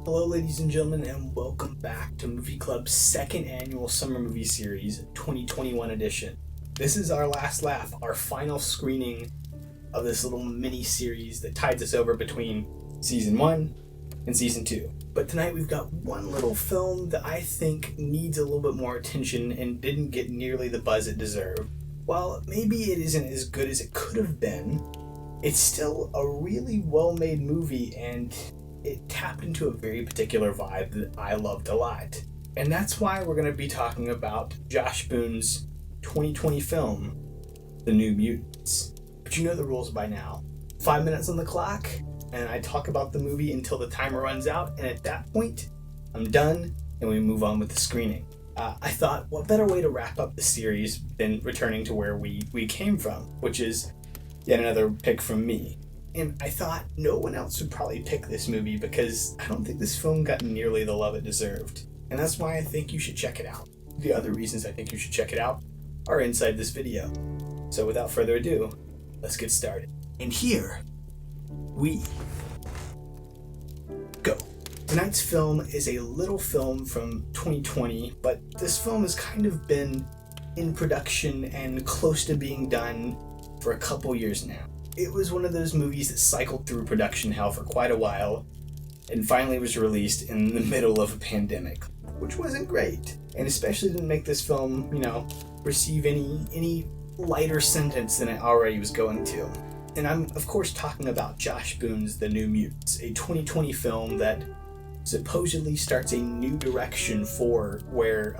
Hello ladies and gentlemen, and welcome back to Movie Club's second annual summer movie series, 2021 edition. This is our last laugh, our final screening of this little mini series that tides us over between season 1 and season 2. But tonight we've got one little film that I think needs a little bit more attention and didn't get nearly the buzz it deserved. While maybe it isn't as good as it could have been, it's still a really well-made movie, and it tapped into a very particular vibe that I loved a lot. And that's why we're going to be talking about Josh Boone's 2020 film, The New Mutants. But you know the rules by now. 5 minutes on the clock, and I talk about the movie until the timer runs out, and at that point, I'm done, and we move on with the screening. I thought, what better way to wrap up the series than returning to where we came from, which is yet another pick from me. And I thought no one else would probably pick this movie because I don't think this film got nearly the love it deserved. And that's why I think you should check it out. The other reasons I think you should check it out are inside this video. So without further ado, let's get started. And here we go. Tonight's film is a little film from 2020, but this film has kind of been in production and close to being done for a couple years now. It was one of those movies that cycled through production hell for quite a while and finally was released in the middle of a pandemic, which wasn't great, and especially didn't make this film, receive any lighter sentence than it already was going to. And I'm, of course, talking about Josh Boone's The New Mutants, a 2020 film that supposedly starts a new direction for where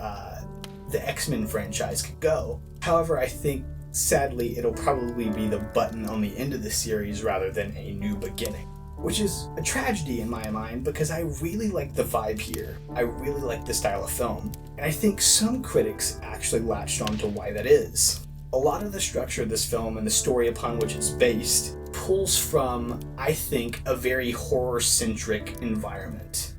the X-Men franchise could go. However, I think sadly, it'll probably be the button on the end of the series rather than a new beginning, which is a tragedy in my mind because I really like the vibe here. I really like the style of film, and I think some critics actually latched on to why that is. A lot of the structure of this film and the story upon which it's based pulls from, I think, a very horror-centric environment.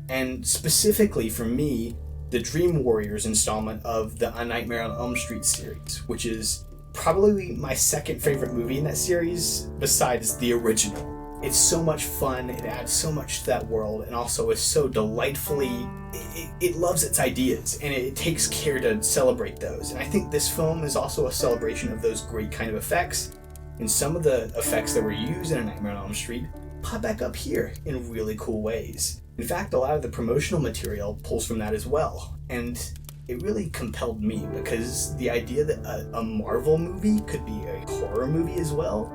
And specifically for me, the Dream Warriors installment of the A Nightmare on Elm Street series, which is probably my second favorite movie in that series besides the original. It's so much fun, it adds so much to that world, and also is so delightfully, it loves its ideas, and it takes care to celebrate those. And I think this film is also a celebration of those great kind of effects, and some of the effects that were used in A Nightmare on Elm Street pop back up here in really cool ways. In fact, a lot of the promotional material pulls from that as well, and it really compelled me because the idea that a Marvel movie could be a horror movie as well,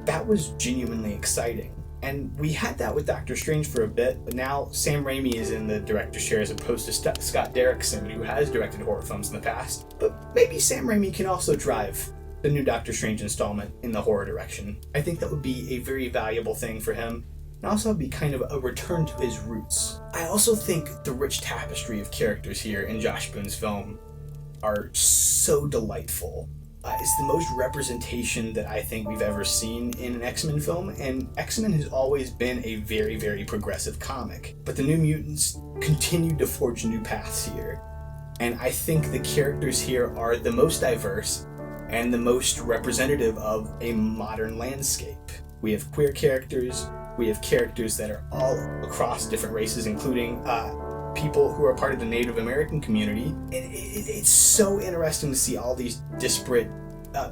that was genuinely exciting. And we had that with Doctor Strange for a bit, but now Sam Raimi is in the director's chair as opposed to Scott Derrickson, who has directed horror films in the past. But maybe Sam Raimi can also drive the new Doctor Strange installment in the horror direction. I think that would be a very valuable thing for him, and also be kind of a return to his roots. I also think the rich tapestry of characters here in Josh Boone's film are so delightful. It's the most representation that I think we've ever seen in an X-Men film, and X-Men has always been a very, very progressive comic. But the New Mutants continued to forge new paths here, and I think the characters here are the most diverse and the most representative of a modern landscape. We have queer characters, we have characters that are all across different races, including people who are part of the Native American community. And it's so interesting to see all these disparate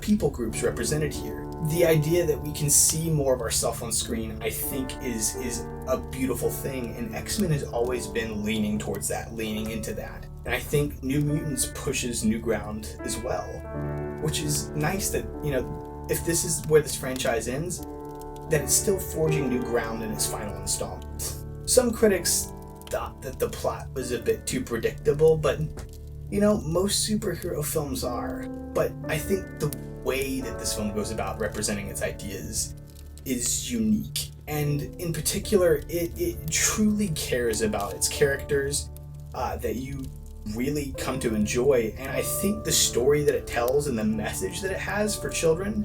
people groups represented here. The idea that we can see more of ourselves on screen, I think, is a beautiful thing, and X-Men has always been leaning towards that, leaning into that. And I think New Mutants pushes new ground as well, which is nice that, if this is where this franchise ends, that it's still forging new ground in its final installment. Some critics thought that the plot was a bit too predictable, but, most superhero films are. But I think the way that this film goes about representing its ideas is unique. And in particular, it truly cares about its characters that you really come to enjoy. And I think the story that it tells and the message that it has for children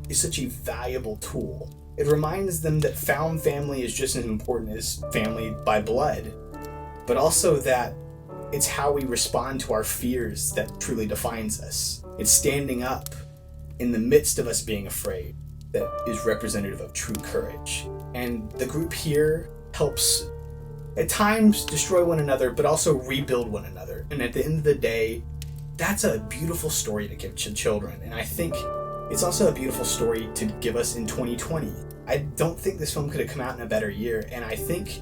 is such a valuable tool. It reminds them that found family is just as important as family by blood, but also that it's how we respond to our fears that truly defines us. It's standing up in the midst of us being afraid that is representative of true courage. And the group here helps at times destroy one another, but also rebuild one another. And at the end of the day, that's a beautiful story to give to children. And I think it's also a beautiful story to give us in 2020. I don't think this film could have come out in a better year, and I think,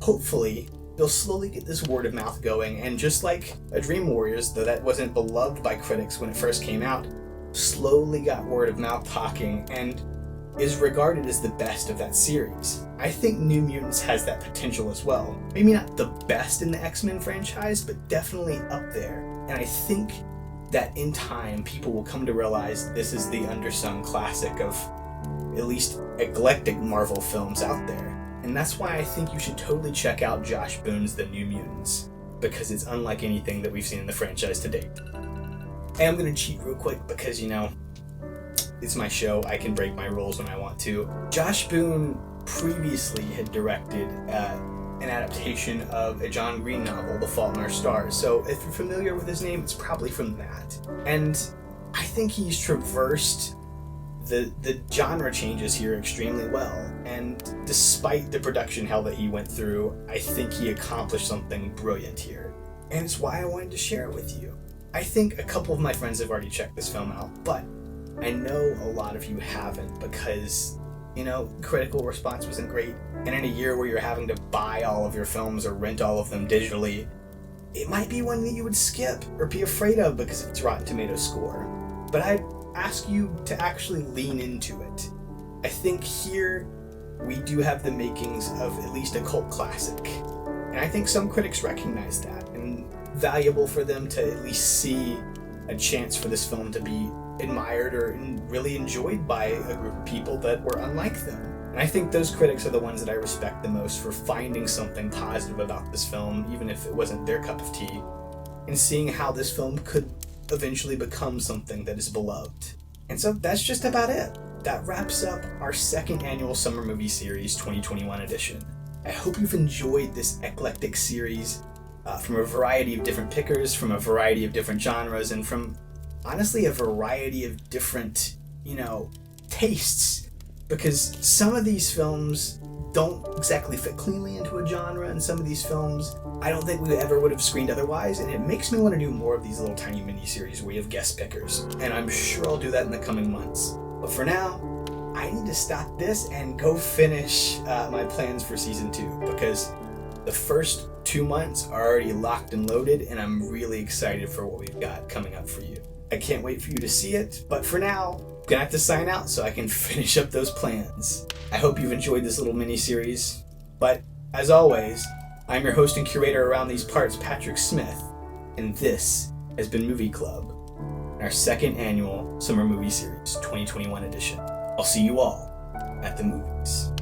hopefully, they'll slowly get this word of mouth going, and just like A Dream Warriors, though that wasn't beloved by critics when it first came out, slowly got word of mouth talking and is regarded as the best of that series. I think New Mutants has that potential as well. Maybe not the best in the X-Men franchise, but definitely up there. And I think that in time, people will come to realize this is the undersung classic of at least eclectic Marvel films out there. And that's why I think you should totally check out Josh Boone's The New Mutants, because it's unlike anything that we've seen in the franchise to date. And I'm going to cheat real quick because, it's my show. I can break my rules when I want to. Josh Boone previously had directed an adaptation of a John Green novel, The Fault in Our Stars. So if you're familiar with his name, it's probably from that. And I think he's traversed the genre changes here extremely well. And despite the production hell that he went through, I think he accomplished something brilliant here. And it's why I wanted to share it with you. I think a couple of my friends have already checked this film out, but I know a lot of you haven't because, critical response wasn't great. And in a year where you're having to buy all of your films or rent all of them digitally, it might be one that you would skip or be afraid of because of its Rotten Tomatoes score. But I'd ask you to actually lean into it. I think here we do have the makings of at least a cult classic. And I think some critics recognize that, and valuable for them to at least see a chance for this film to be admired or really enjoyed by a group of people that were unlike them. And I think those critics are the ones that I respect the most for finding something positive about this film, even if it wasn't their cup of tea, and seeing how this film could eventually become something that is beloved. And so that's just about it. That wraps up our second annual Summer Movie Series 2021 edition. I hope you've enjoyed this eclectic series from a variety of different pickers, from a variety of different genres, and from honestly a variety of different, tastes. Because some of these films don't exactly fit cleanly into a genre, and some of these films I don't think we ever would have screened otherwise, and it makes me want to do more of these little tiny mini-series where you have guest pickers. And I'm sure I'll do that in the coming months. But for now, I need to stop this and go finish my plans for season 2, because the first 2 months are already locked and loaded, and I'm really excited for what we've got coming up for you. I can't wait for you to see it, but for now, I'm gonna have to sign out so I can finish up those plans. I hope you've enjoyed this little mini-series, but as always, I'm your host and curator around these parts, Patrick Smith, and this has been Movie Club, our second annual Summer Movie Series 2021 edition. I'll see you all at the movies.